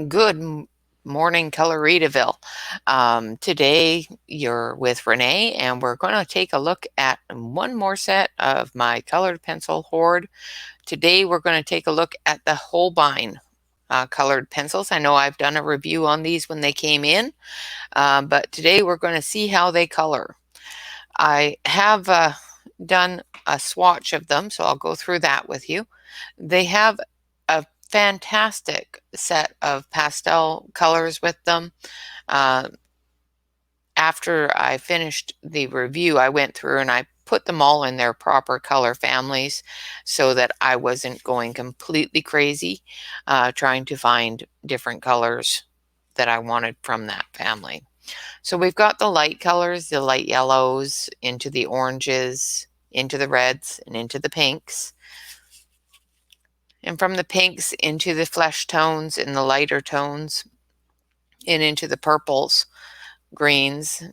Morning, Coloritaville. Today you're with Renee, and we're going to take a look at one more set of my colored pencil hoard. Today we're going to take a look at the Holbein colored pencils. I know I've done a review on these when they came in, but today we're going to see how they color. I have done a swatch of them, so I'll go through that with you. They have a fantastic set of pastel colors with them. Uh, After I finished the review, I went through and I put them all in their proper color families so that I wasn't going completely crazy trying to find different colors that I wanted from that family. So we've got the light colors, the light yellows, into the oranges, into the reds, and into the pinks. And from the pinks into the flesh tones and the lighter tones, and into the purples, greens,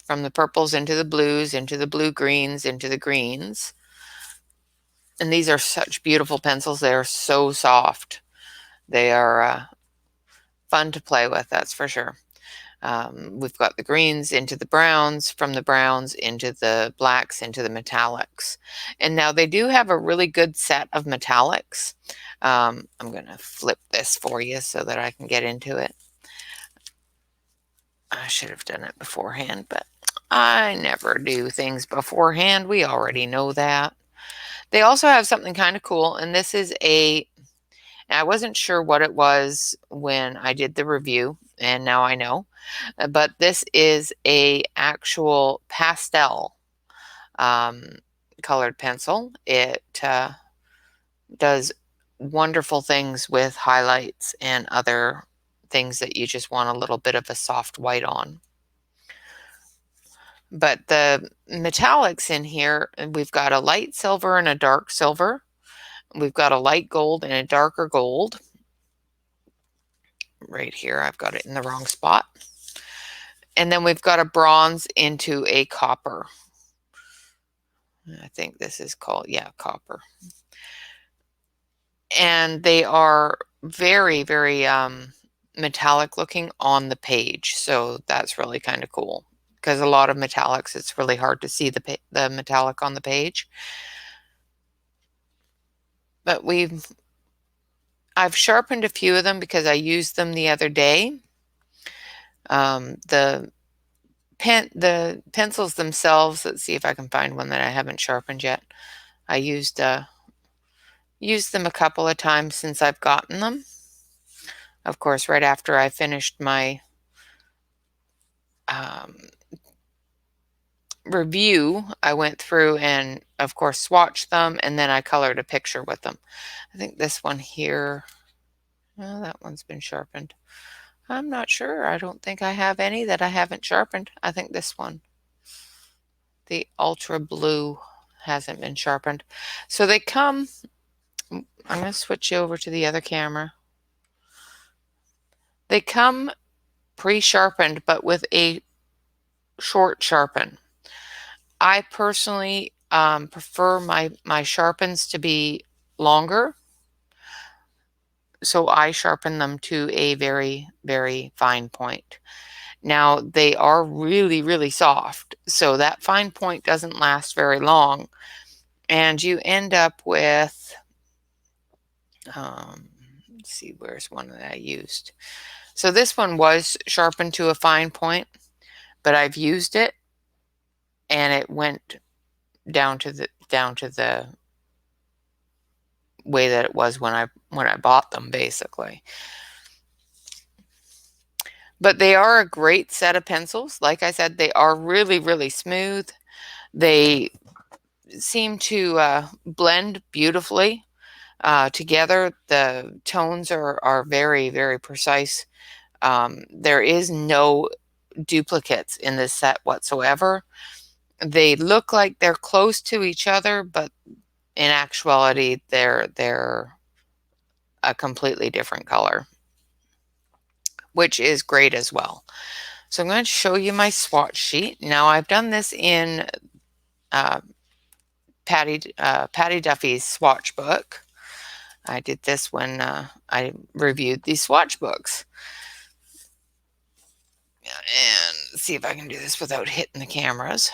from the purples into the blues, into the blue-greens, into the greens. And these are such beautiful pencils. They are so soft. They are fun to play with, that's for sure. We've got the greens into the browns, from the browns into the blacks, into the metallics. And now they do have a really good set of metallics. I'm going to flip this for you so that I can get into it. I should have done it beforehand, but I never do things beforehand. We already know that. They also have something kind of cool, and this is I wasn't sure what it was when I did the review, and now I know. But this is a actual pastel colored pencil. It does wonderful things with highlights and other things that you just want a little bit of a soft white on. But the metallics in here, we've got a light silver and a dark silver. We've got a light gold and a darker gold. Right here, I've got it in the wrong spot. And then we've got a bronze into a copper. I think this is called, yeah, copper. And they are very, very metallic looking on the page. So that's really kind of cool, because a lot of metallics, it's really hard to see the metallic on the page. But I've sharpened a few of them because I used them the other day. The pencils themselves, let's see if I can find one that I haven't sharpened yet. I used them a couple of times since I've gotten them. Of course, right after I finished my review, I went through and, of course, swatched them, and then I colored a picture with them. I think this one here, well, that one's been sharpened. I'm not sure. I don't think I have any that I haven't sharpened. I think this one, the ultra blue, hasn't been sharpened. So they come, I'm going to switch over to the other camera. They come pre-sharpened, but with a short sharpen. I personally prefer my sharpens to be longer, so I sharpen them to a very, very fine point. Now, they are really, really soft, so that fine point doesn't last very long, and you end up with, let's see, where's one that I used? So this one was sharpened to a fine point, but I've used it, and it went down to the way that it was when I bought them, basically. But they are a great set of pencils. Like I said, they are really, really smooth. They seem to blend beautifully together. The tones are very, very precise. There is no duplicates in this set whatsoever. They look like they're close to each other, but in actuality, they're a completely different color, which is great as well. So I'm going to show you my swatch sheet. Now, I've done this in Patty Duffy's swatch book. I did this when I reviewed these swatch books. And see if I can do this without hitting the cameras.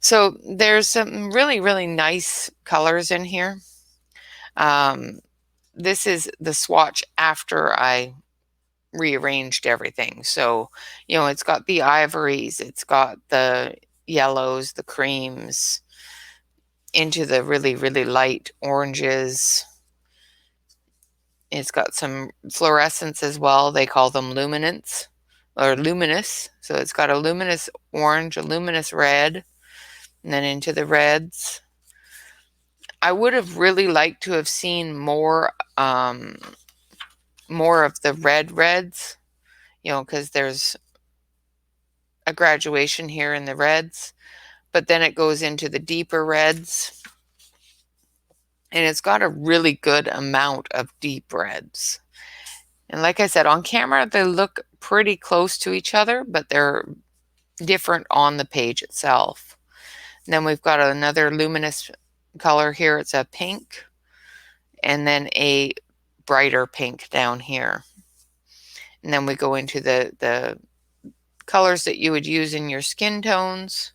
So there's some really, really nice colors in here. This is the swatch after I rearranged everything. So, you know, it's got the ivories, it's got the yellows, the creams, into the really, really light oranges. It's got some fluorescence as well. They call them luminance or luminous. So it's got a luminous orange, a luminous red, and then into the reds. I would have really liked to have seen more of the reds, you know, because there's a graduation here in the reds, but then it goes into the deeper reds, and it's got a really good amount of deep reds. And like I said, on camera, they look pretty close to each other, but they're different on the page itself. And then we've got another luminous color here. It's a pink, and then a brighter pink down here. And then we go into the colors that you would use in your skin tones,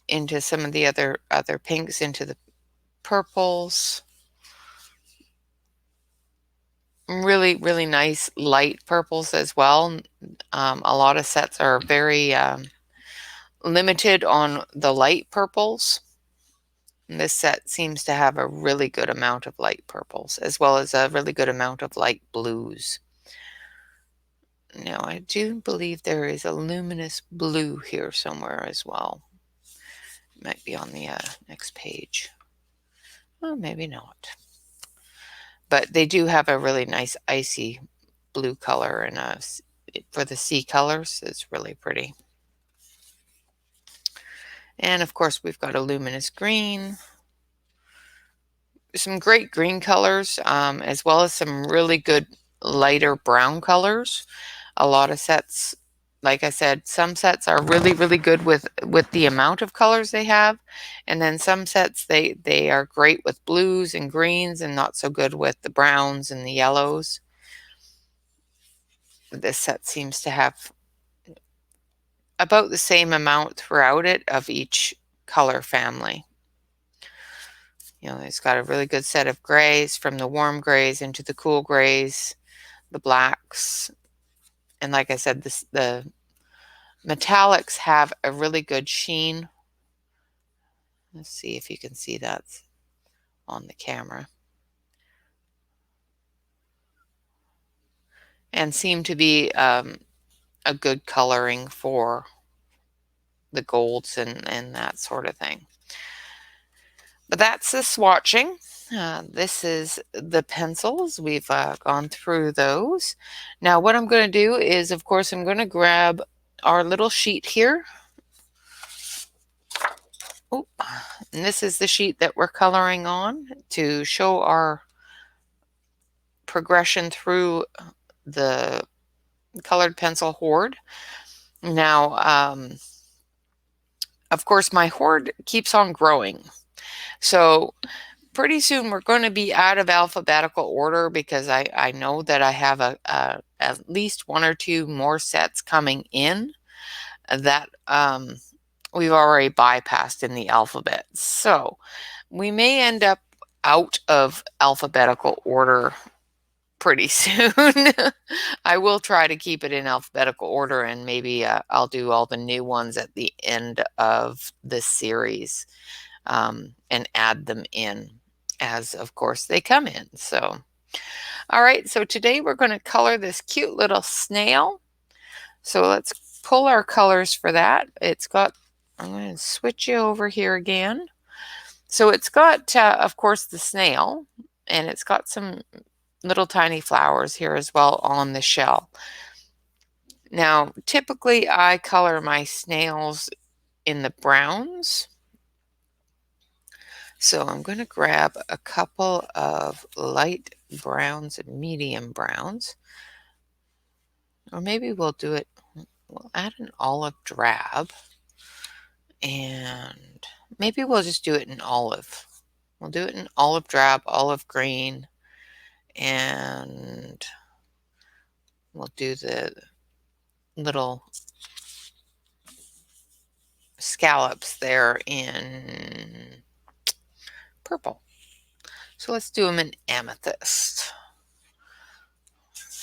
into some of the other pinks, into the purples. Really, really nice light purples as well. A lot of sets are very limited on the light purples. And this set seems to have a really good amount of light purples, as well as a really good amount of light blues. Now, I do believe there is a luminous blue here somewhere as well. It might be on the next page. Well, maybe not. But they do have a really nice icy blue color, and for the sea colors, it's really pretty. And of course, we've got a luminous green, some great green colors, as well as some really good lighter brown colors. A lot of sets, like I said, some sets are really, really good with the amount of colors they have, and then some sets they are great with blues and greens and not so good with the browns and the yellows. This set seems to have about the same amount throughout it of each color family. You know, it's got a really good set of grays, from the warm grays into the cool grays, the blacks, and like I said, the metallics have a really good sheen. Let's see if you can see that on the camera. And seem to be a good coloring for the golds and that sort of thing. But that's the swatching. This is the pencils. We've gone through those. Now what I'm going to do is, of course, I'm going to grab our little sheet here. Oh, and this is the sheet that we're coloring on to show our progression through the colored pencil Hoard. Now, of course, my Hoard keeps on growing. So pretty soon we're going to be out of alphabetical order, because I know that I have at least one or two more sets coming in that we've already bypassed in the alphabet. So we may end up out of alphabetical order pretty soon. I will try to keep it in alphabetical order, and maybe I'll do all the new ones at the end of this series, and add them in as, of course, they come in. So, all right, so today we're going to color this cute little snail. So let's pull our colors for that. It's got, I'm going to switch you over here again. So it's got, of course, the snail, and it's got some little tiny flowers here as well on the shell. Now, typically I color my snails in the browns. So I'm going to grab a couple of light browns and medium browns. Or maybe we'll do it, we'll add an olive drab. And maybe we'll just do it in olive. We'll do it in olive drab, olive green, and we'll do the little scallops there in purple. So let's do them in amethyst.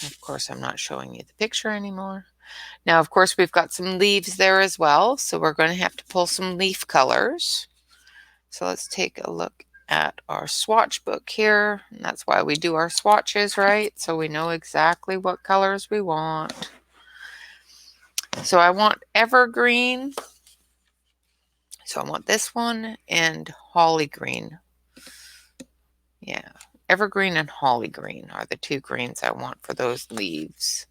Of course, I'm not showing you the picture anymore. Now, of course, we've got some leaves there as well, so we're going to have to pull some leaf colors. So let's take a look at our swatch book here. And that's why we do our swatches, right? So we know exactly what colors we want. So I want evergreen. So I want this one and holly green. Yeah, evergreen and holly green are the two greens I want for those leaves.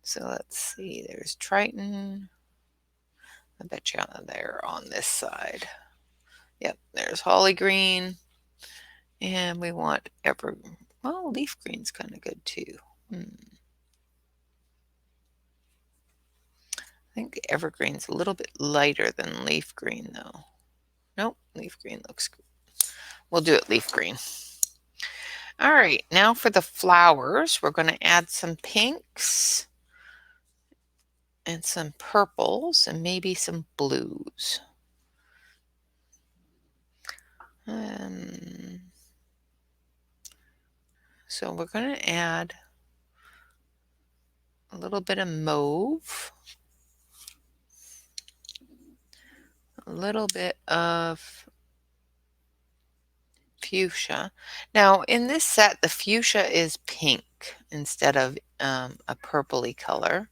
So let's see, there's Triton. I bet you they're on this side. Yep, there's holly green. And we want well, leaf green's kind of good too. I think evergreen's a little bit lighter than leaf green though. Nope, leaf green looks good. We'll do it leaf green. All right, now for the flowers, we're going to add some pinks and some purples and maybe some blues. So we're going to add a little bit of mauve, a little bit of fuchsia. Now in this set, the fuchsia is pink instead of a purpley color.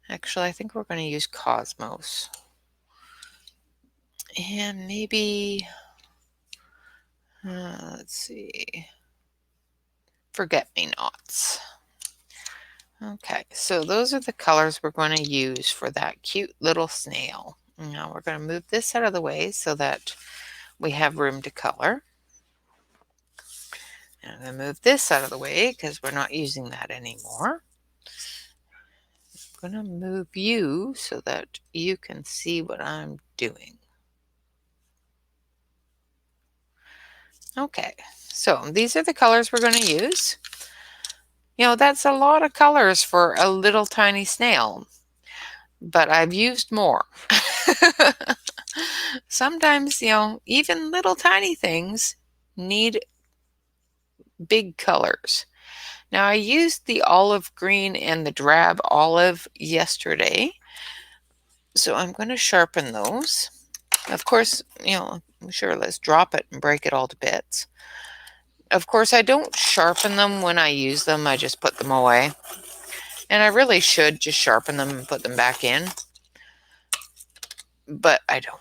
Actually, I think we're going to use Cosmos. And maybe, let's see, forget-me-nots. Okay, so those are the colors we're going to use for that cute little snail. Now we're going to move this out of the way so that we have room to color. And I'm going to move this out of the way because we're not using that anymore. I'm going to move you so that you can see what I'm doing. Okay, so these are the colors we're going to use. You know, that's a lot of colors for a little tiny snail, but I've used more. Sometimes, you know, even little tiny things need big colors. Now, I used the olive green and the drab olive yesterday, so I'm going to sharpen those. Of course, you know, sure, let's drop it and break it all to bits. Of course, I don't sharpen them when I use them. I just put them away. And I really should just sharpen them and put them back in. But I don't.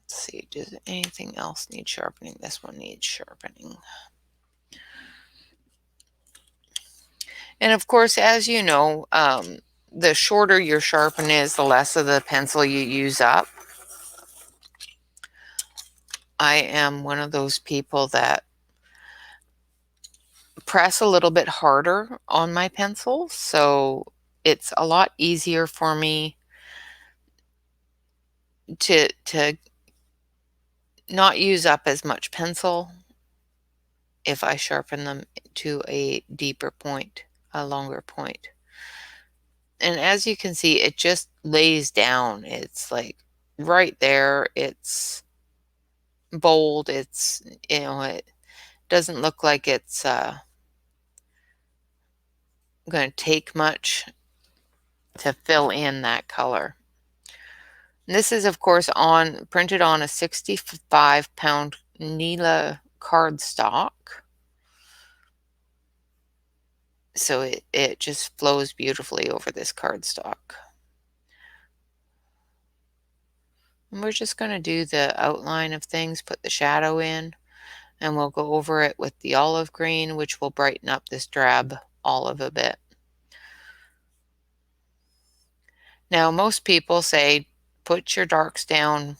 Let's see, does anything else need sharpening? This one needs sharpening. And of course, as you know, the shorter your sharpen is, the less of the pencil you use up. I am one of those people that press a little bit harder on my pencil, so it's a lot easier for me to not use up as much pencil if I sharpen them to a deeper point, a longer point. And as you can see, it just lays down. It's like right there. It's bold. It's, you know, it doesn't look like it's going to take much to fill in that color. And this is, of course, printed on a 65-pound Nila cardstock. So it just flows beautifully over this cardstock. And we're just going to do the outline of things, put the shadow in, and we'll go over it with the olive green, which will brighten up this drab olive a bit. Now, most people say put your darks down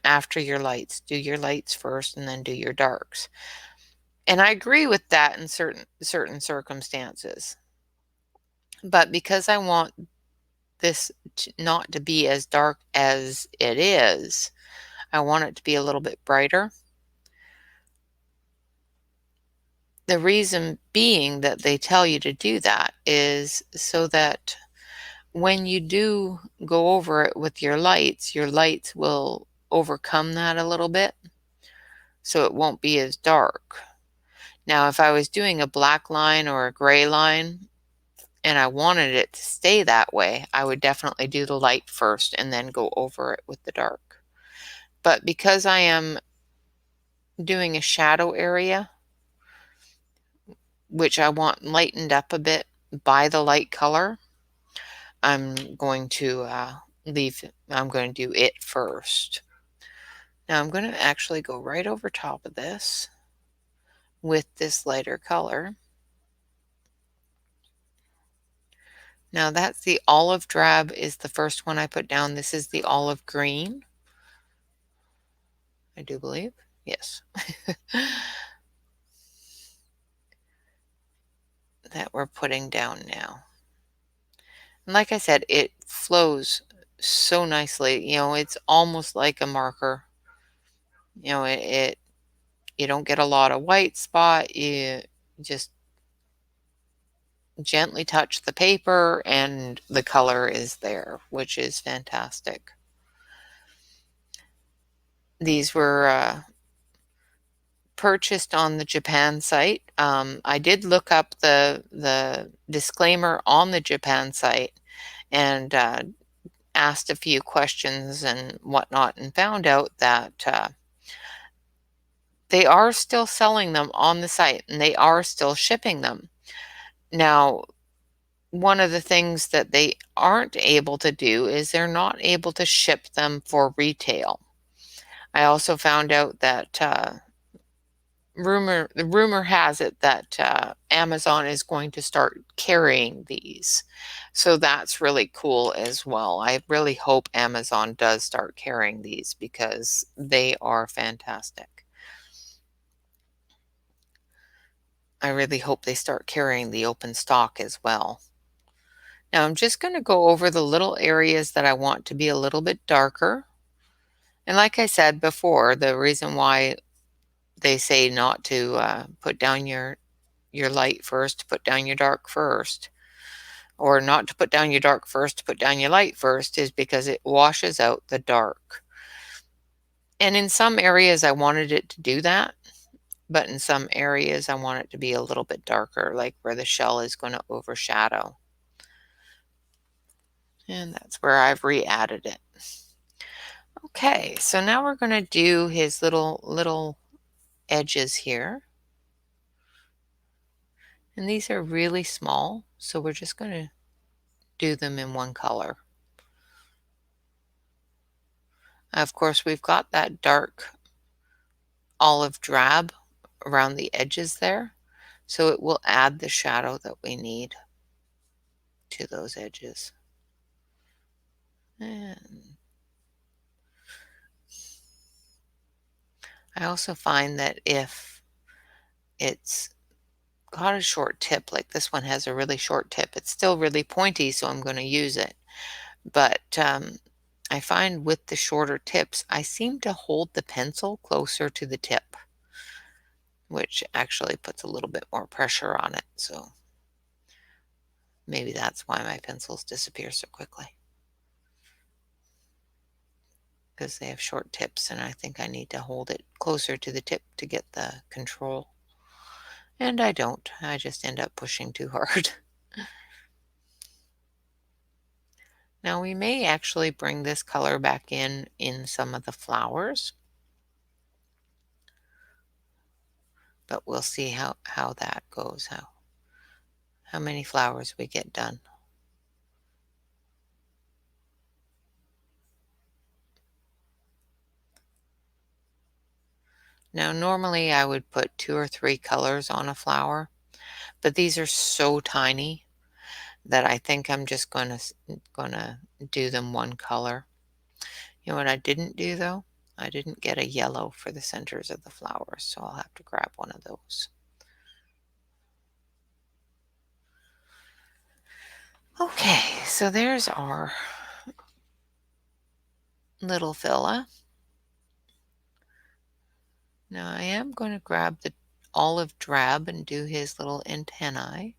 after your lights. Do your lights first and then do your darks. And I agree with that in certain circumstances. But because I want this not to be as dark as it is, I want it to be a little bit brighter. The reason being that they tell you to do that is so that when you do go over it with your lights will overcome that a little bit, so it won't be as dark. Now, if I was doing a black line or a gray line and I wanted it to stay that way, I would definitely do the light first and then go over it with the dark. But because I am doing a shadow area, which I want lightened up a bit by the light color, I'm going to I'm going to do it first. Now I'm going to actually go right over top of this with this lighter color. Now that's the olive drab is the first one I put down. This is the olive green, I do believe. Yes. That we're putting down now. And like I said, it flows so nicely. It's almost like a marker. It you don't get a lot of white spot. You just gently touch the paper and the color is there, which is fantastic. These were purchased on the Japan site. I did look up the disclaimer on the Japan site and asked a few questions and whatnot and found out that they are still selling them on the site and they are still shipping them. Now, one of the things that they aren't able to do is they're not able to ship them for retail. I also found out that the rumor has it that Amazon is going to start carrying these. So that's really cool as well. I really hope Amazon does start carrying these because they are fantastic. I really hope they start carrying the open stock as well. Now I'm just going to go over the little areas that I want to be a little bit darker. And like I said before, the reason why they say not to put down your light first, to put down your dark first, or not to put down your dark first, to put down your light first, is because it washes out the dark. And in some areas I wanted it to do that, but in some areas I want it to be a little bit darker, like where the shell is going to overshadow. And that's where I've re-added it. Okay, so now we're going to do his little edges here. And these are really small, so we're just going to do them in one color. Of course, we've got that dark olive drab around the edges there, so it will add the shadow that we need to those edges. And I also find that if it's got a short tip, like this one has a really short tip, it's still really pointy, so I'm going to use it. But I find with the shorter tips, I seem to hold the pencil closer to the tip, which actually puts a little bit more pressure on it. So maybe that's why my pencils disappear so quickly, because they have short tips and I think I need to hold it closer to the tip to get the control. And I don't. I just end up pushing too hard. Now we may actually bring this color back in some of the flowers, but we'll see how that goes, how many flowers we get done. Now normally I would put 2 or 3 colors on a flower, but these are so tiny that I think I'm just gonna do them one color. You know what I didn't do though? I didn't get a yellow for the centers of the flowers, so I'll have to grab one of those. Okay, so there's our little fella. Now I am going to grab the olive drab and do his little antennae.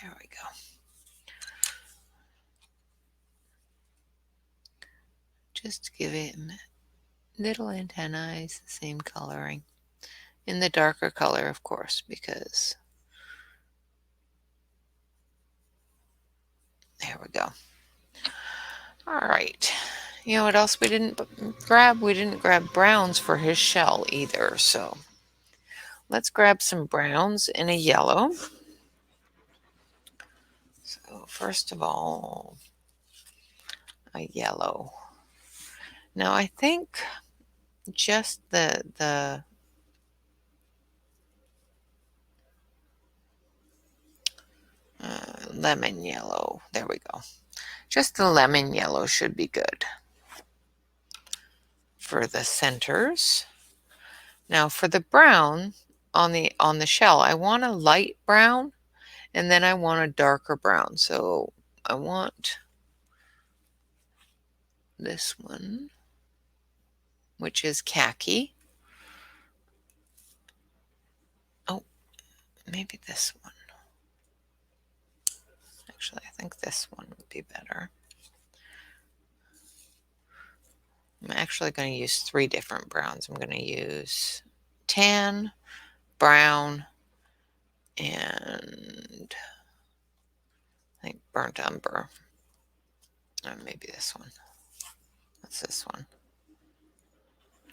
There we go. Just to give him little antennae, the same coloring. In the darker color, of course, because there we go. All right. You know what else we didn't grab? We didn't grab browns for his shell either. So let's grab some browns and a yellow. So first of all, a yellow. Now I think just the lemon yellow. There we go. Just the lemon yellow should be good for the centers. Now for the brown on the shell, I want a light brown and then I want a darker brown. So I want this one, which is khaki. Oh, maybe this one. Actually, I think this one would be better. I'm actually going to use 3 different browns. I'm going to use tan, brown, and I think burnt umber. Maybe this one. What's this one?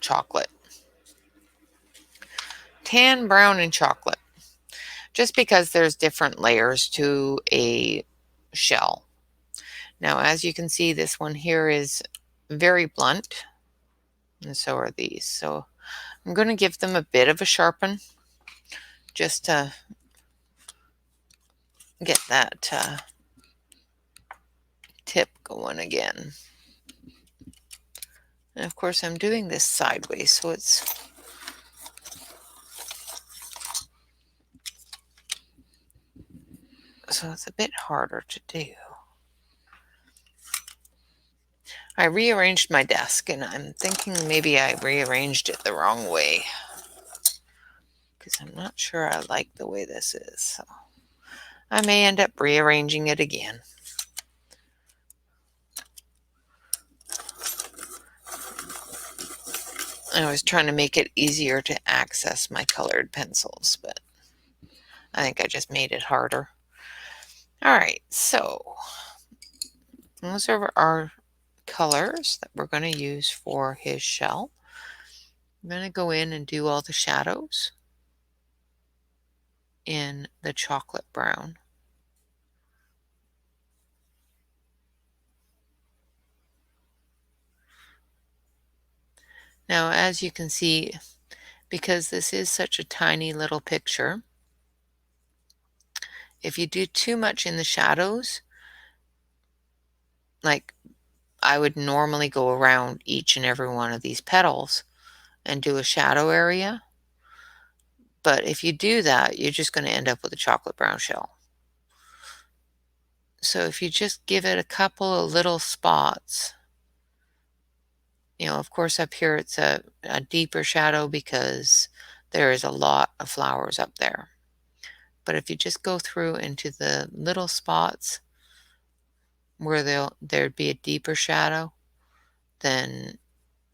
Chocolate. Tan, brown, and chocolate. Just because there's different layers to a shell. Now, as you can see, this one here is very blunt, and so are these. So I'm going to give them a bit of a sharpen just to get that tip going again. And of course, I'm doing this sideways, so it's a bit harder to do. I rearranged my desk, and I'm thinking maybe I rearranged it the wrong way because I'm not sure I like the way this is. So I may end up rearranging it again. I was trying to make it easier to access my colored pencils, but I think I just made it harder. All right, so those are our colors that we're going to use for his shell. I'm going to go in and do all the shadows in the chocolate brown. Now, as you can see, because this is such a tiny little picture, if you do too much in the shadows, like I would normally go around each and every one of these petals and do a shadow area, but if you do that, you're just going to end up with a chocolate brown shell. So if you just give it a couple of little spots, you know, of course up here it's a deeper shadow because there is a lot of flowers up there. But if you just go through into the little spots where there'd be a deeper shadow, then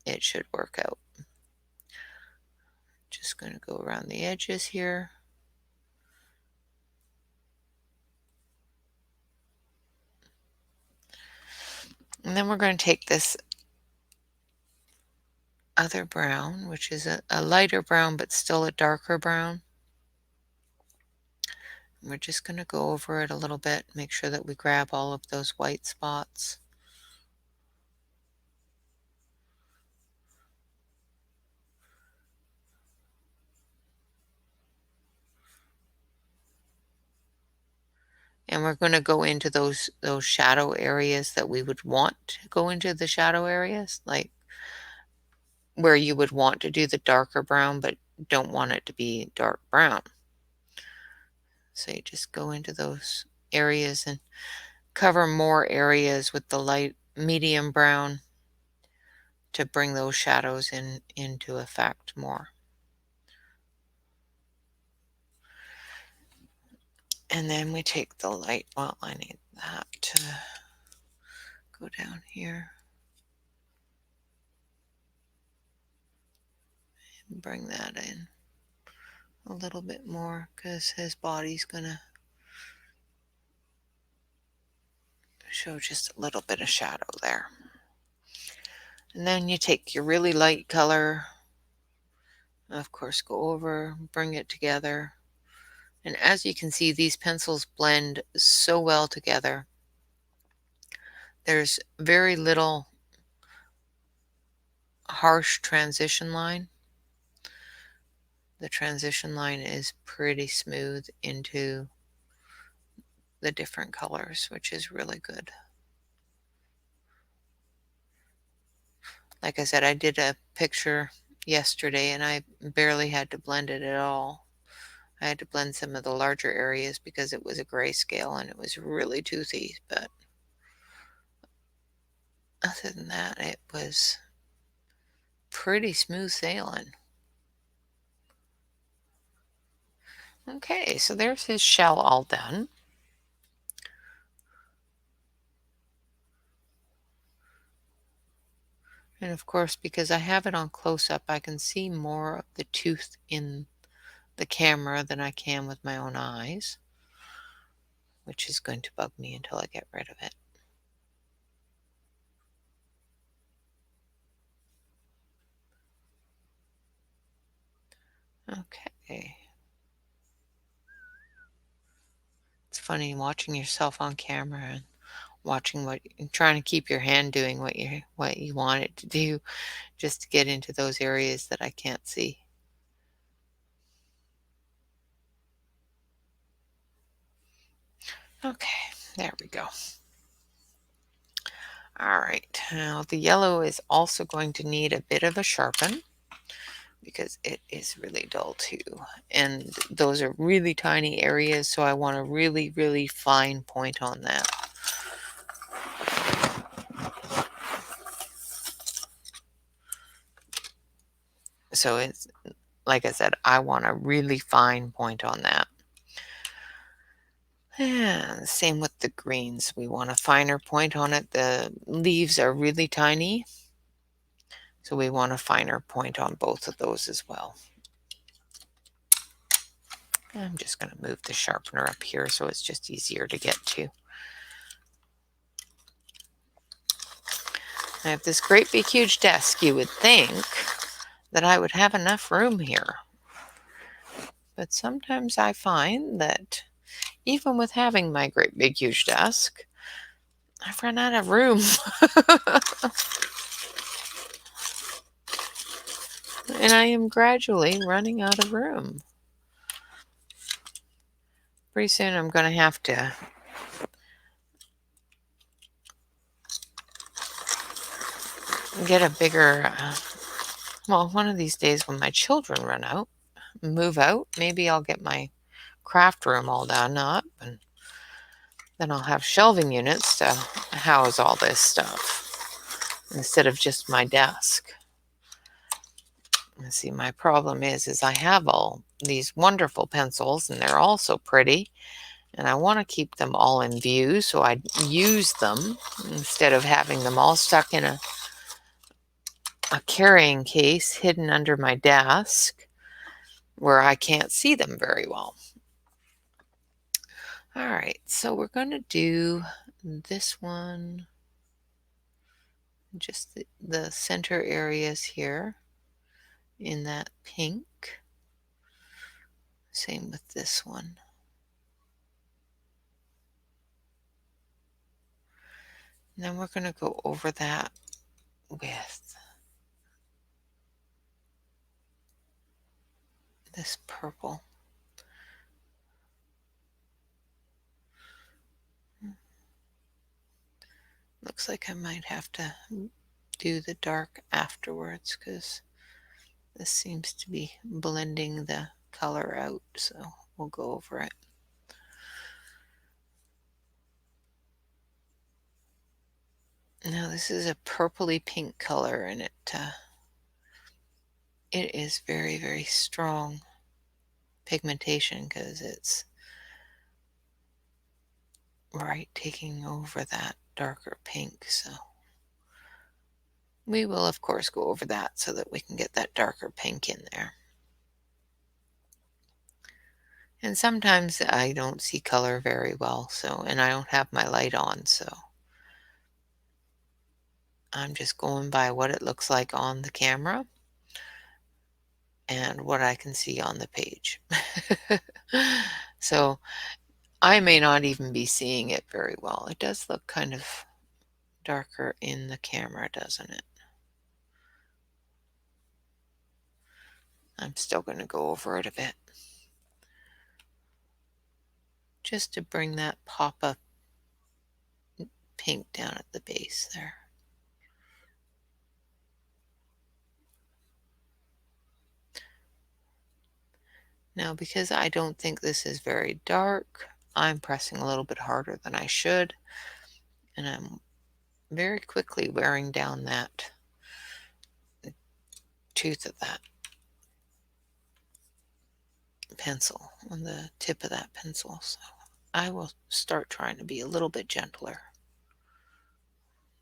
it should work out. Just going to go around the edges here. And then we're going to take this other brown, which is a lighter brown, but still a darker brown. And we're just going to go over it a little bit, make sure that we grab all of those white spots. And we're going to go into those shadow areas that we would want to go into the shadow areas, like where you would want to do the darker brown, but don't want it to be dark brown. So you just go into those areas and cover more areas with the light medium brown to bring those shadows into effect more. And then we take the light, well, I need that to go down here and bring that in a little bit more because his body's gonna show just a little bit of shadow there. And then you take your really light color, of course, go over, bring it together. And as you can see, these pencils blend so well together. There's very little harsh transition line. The transition line is pretty smooth into the different colors, which is really good. Like I said, I did a picture yesterday and I barely had to blend it at all. I had to blend some of the larger areas because it was a grayscale and it was really toothy, but other than that, it was pretty smooth sailing. Okay, so there's his shell all done. And of course, because I have it on close-up, I can see more of the tooth in the camera than I can with my own eyes, which is going to bug me until I get rid of it. Okay. It's funny watching yourself on camera and watching trying to keep your hand doing what you want it to do, just to get into those areas that I can't see. Okay, there we go. All right, now the yellow is also going to need a bit of a sharpen because it is really dull too. And those are really tiny areas, so I want a really, really fine point on that. So it's, like I said, I want a really fine point on that. And same with the greens. We want a finer point on it. The leaves are really tiny, so we want a finer point on both of those as well. I'm just going to move the sharpener up here so it's just easier to get to. I have this great big huge desk. You would think that I would have enough room here. But sometimes I find that even with having my great big huge desk, I've run out of room. And I am gradually running out of room. Pretty soon I'm going to have to get a bigger, well, one of these days when my children move out, maybe I'll get my craft room all done up, and then I'll have shelving units to house all this stuff instead of just my desk. And see, my problem is I have all these wonderful pencils and they're all so pretty, and I want to keep them all in view, so I use them instead of having them all stuck in a carrying case hidden under my desk where I can't see them very well. All right, so we're going to do this one, just the center areas here in that pink. Same with this one. And then we're going to go over that with this purple. Looks like I might have to do the dark afterwards because this seems to be blending the color out, so we'll go over it. Now this is a purpley pink color, and it is very, very strong pigmentation because it's right taking over that darker pink. So we will of course go over that so that we can get that darker pink in there. And sometimes I don't see color very well, so, and I don't have my light on, so I'm just going by what it looks like on the camera and what I can see on the page. So I may not even be seeing it very well. It does look kind of darker in the camera, doesn't it? I'm still going to go over it a bit just to bring that pop up pink down at the base there. Now, because I don't think this is very dark, I'm pressing a little bit harder than I should, and I'm very quickly wearing down that tooth of that pencil, on the tip of that pencil. So I will start trying to be a little bit gentler.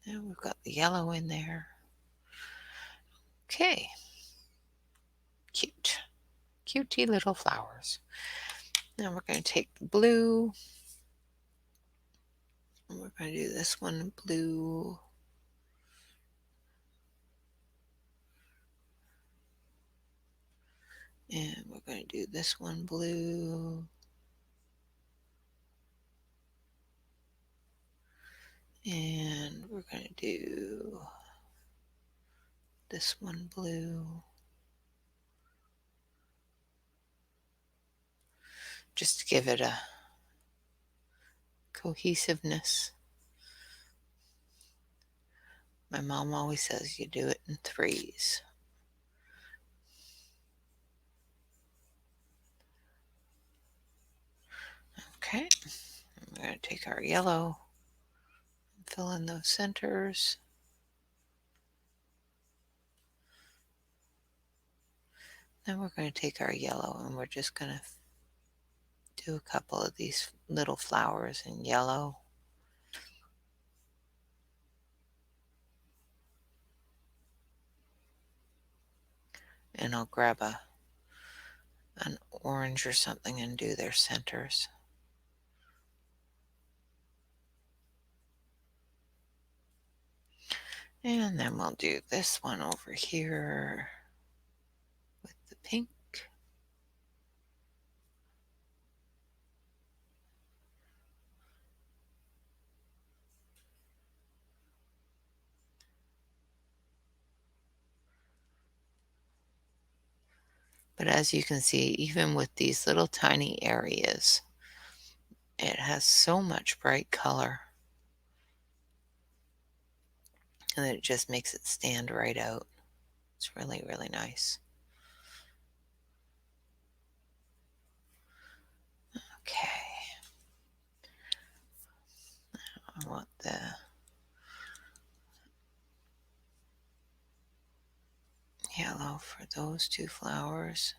Now we've got the yellow in there. Okay. Cute. Cutie little flowers. Now we're going to take the blue, and we're going to do this one blue. And we're going to do this one blue. And we're going to do this one blue. Just to give it a cohesiveness. My mom always says you do it in threes. Okay, we're going to take our yellow and fill in those centers. Then we're going to take our yellow and we're just going to do a couple of these little flowers in yellow. And I'll grab an orange or something and do their centers. And then we'll do this one over here with the pink. But as you can see, even with these little tiny areas, it has so much bright color. And it just makes it stand right out. It's really, really nice. Okay. I want the yellow for those two flowers.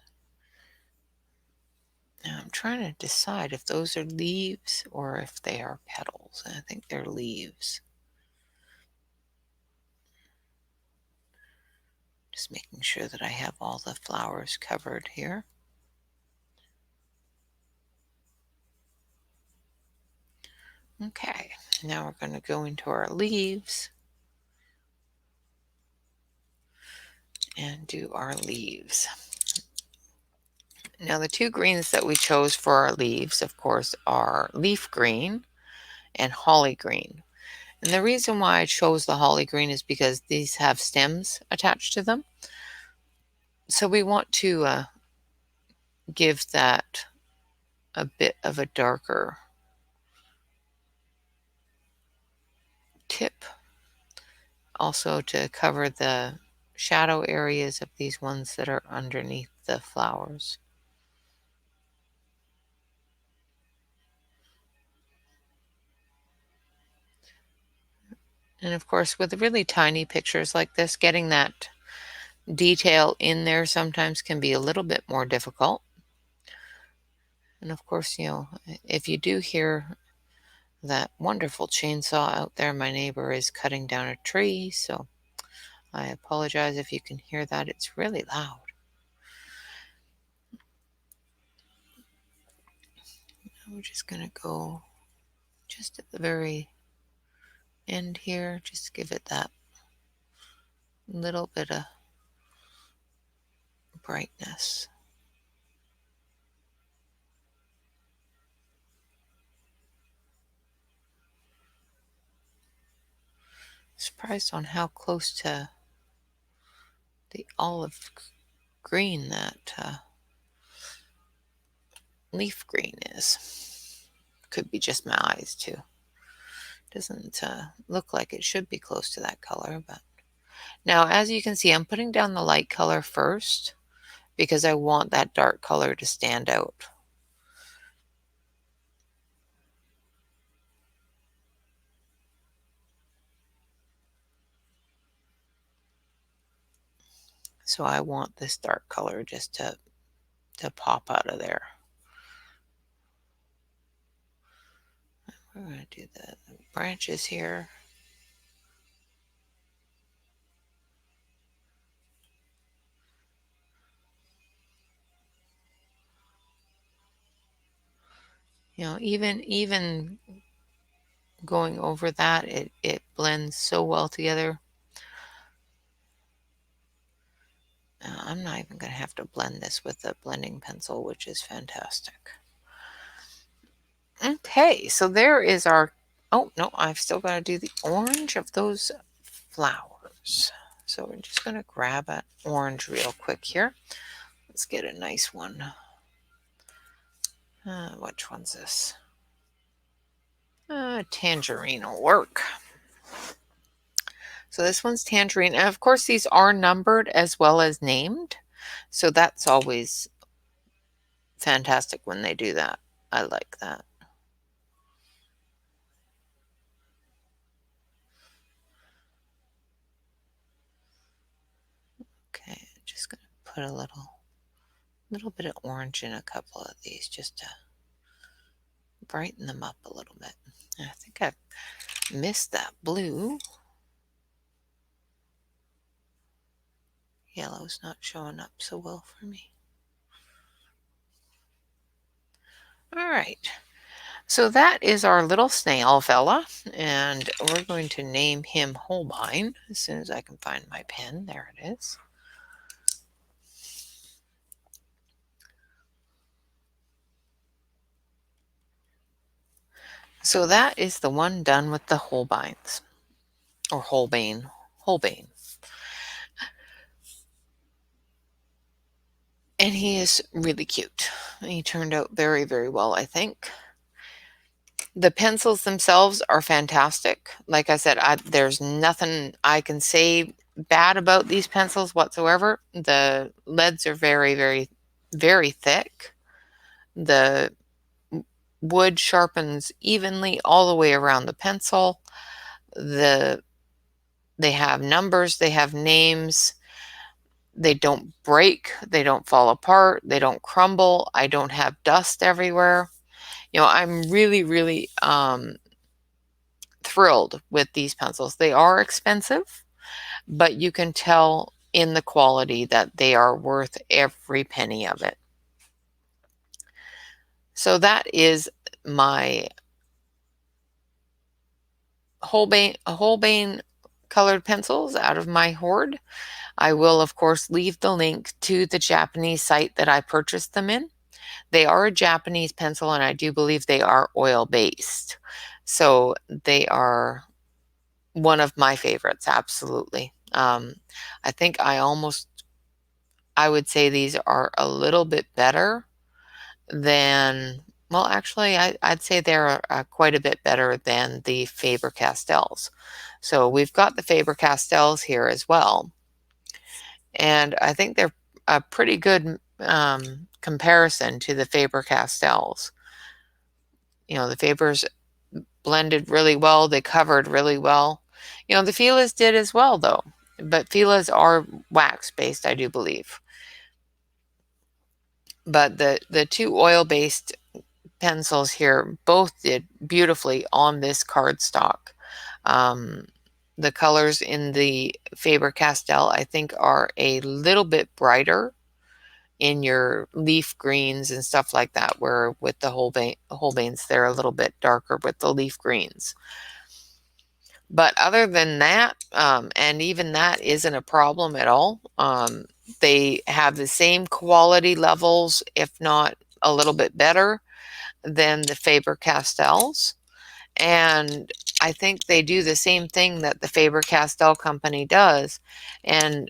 Now I'm trying to decide if those are leaves or if they are petals. And I think they're leaves. Just making sure that I have all the flowers covered here. Okay, now we're going to go into our leaves and do our leaves. Now the two greens that we chose for our leaves, of course, are leaf green and holly green. And the reason why I chose the holly green is because these have stems attached to them. So we want to give that a bit of a darker tip. Also to cover the shadow areas of these ones that are underneath the flowers. And of course, with really tiny pictures like this, getting that detail in there sometimes can be a little bit more difficult. And of course, if you do hear that wonderful chainsaw out there, my neighbor is cutting down a tree, so I apologize if you can hear that. It's really loud. We're just going to go just at the very end here, just give it that little bit of brightness. Surprised on how close to the olive green that leaf green is. Could be just my eyes too. Doesn't look like it should be close to that color, but now as you can see, I'm putting down the light color first because I want that dark color to stand out. So I want this dark color just to pop out of there. We're going to do the branches here. Even going over that, it blends so well together. I'm not even going to have to blend this with the blending pencil, which is fantastic. Okay, so there is our, oh no, I've still got to do the orange of those flowers. So we're just going to grab an orange real quick here. Let's get a nice one. Which one's this? Tangerine will work. So this one's tangerine. And of course, these are numbered as well as named. So that's always fantastic when they do that. I like that. Okay, just going to put a little bit of orange in a couple of these just to brighten them up a little bit. I think I've missed that blue. Yellow's not showing up so well for me. All right, so that is our little snail fella, and we're going to name him Holbein as soon as I can find my pen. There it is. So that is the one done with the Holbeins, or Holbein. And he is really cute. He turned out very, very well, I think. The pencils themselves are fantastic. Like I said, there's nothing I can say bad about these pencils whatsoever. The leads are very, very, very thick. The wood sharpens evenly all the way around the pencil. They have numbers, they have names. They don't break, they don't fall apart, they don't crumble. I don't have dust everywhere. I'm really, really thrilled with these pencils. They are expensive, but you can tell in the quality that they are worth every penny of it. So that is my Holbein colored pencils out of my hoard. I will, of course, leave the link to the Japanese site that I purchased them in. They are a Japanese pencil, and I do believe they are oil-based. So they are one of my favorites, absolutely. I think I would say these are a little bit better than, well, actually, I'd say they're quite a bit better than the Faber-Castells. So we've got the Faber-Castells here as well. And I think they're a pretty good comparison to the Faber-Castells. The Fabers blended really well. They covered really well. The Fila's did as well, though, but Fila's are wax-based, I do believe. But the two oil-based pencils here both did beautifully on this cardstock. The colors in the Faber-Castell, I think, are a little bit brighter in your leaf greens and stuff like that, where with the Holbeins, they're a little bit darker with the leaf greens. But other than that, and even that isn't a problem at all. They have the same quality levels, if not a little bit better than the Faber-Castells. And I think they do the same thing that the Faber-Castell company does and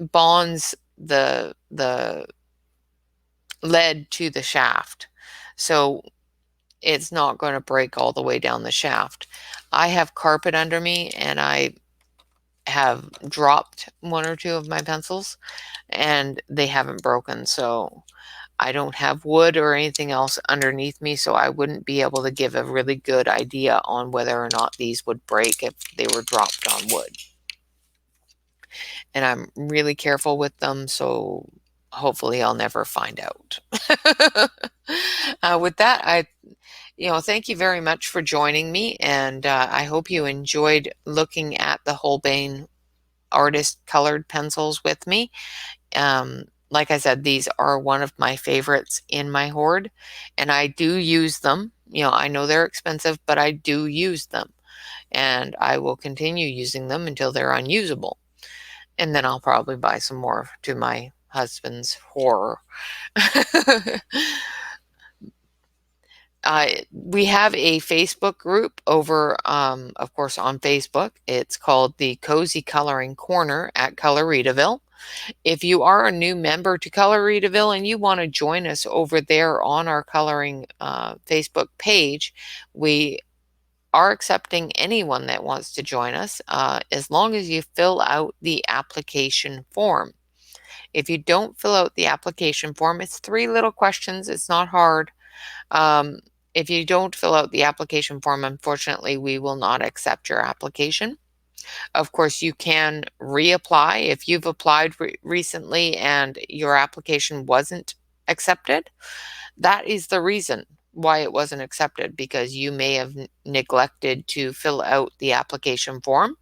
bonds the lead to the shaft. So it's not going to break all the way down the shaft. I have carpet under me and I have dropped one or two of my pencils and they haven't broken. So I don't have wood or anything else underneath me, so I wouldn't be able to give a really good idea on whether or not these would break if they were dropped on wood. And I'm really careful with them, so hopefully I'll never find out. With that, thank you very much for joining me, and I hope you enjoyed looking at the Holbein artist colored pencils with me. Like I said, these are one of my favorites in my hoard, and I do use them. I know they're expensive, but I do use them, and I will continue using them until they're unusable. And then I'll probably buy some more to my husband's horror. We have a Facebook group over, of course, on Facebook. It's called the Cozy Coloring Corner at Coloritaville. If you are a new member to Coloritaville and you want to join us over there on our coloring Facebook page, we are accepting anyone that wants to join us as long as you fill out the application form. If you don't fill out the application form, it's 3 little questions. It's not hard. If you don't fill out the application form, unfortunately, we will not accept your application. Of course, you can reapply if you've applied recently and your application wasn't accepted. That is the reason why it wasn't accepted, because you may have neglected to fill out the application form.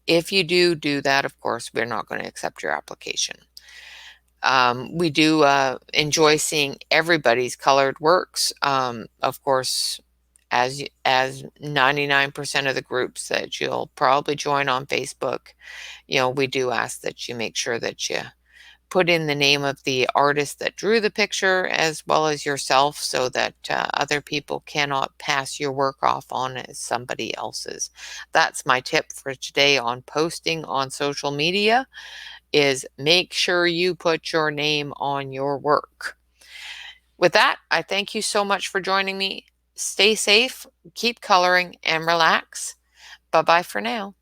If you do that, of course, we're not going to accept your application. We do enjoy seeing everybody's colored works. Of course, as 99% of the groups that you'll probably join on Facebook, we do ask that you make sure that you put in the name of the artist that drew the picture as well as yourself, so that other people cannot pass your work off on as somebody else's. That's my tip for today on posting on social media, is make sure you put your name on your work. With that, I thank you so much for joining me. Stay safe, keep coloring, and relax. Bye-bye for now.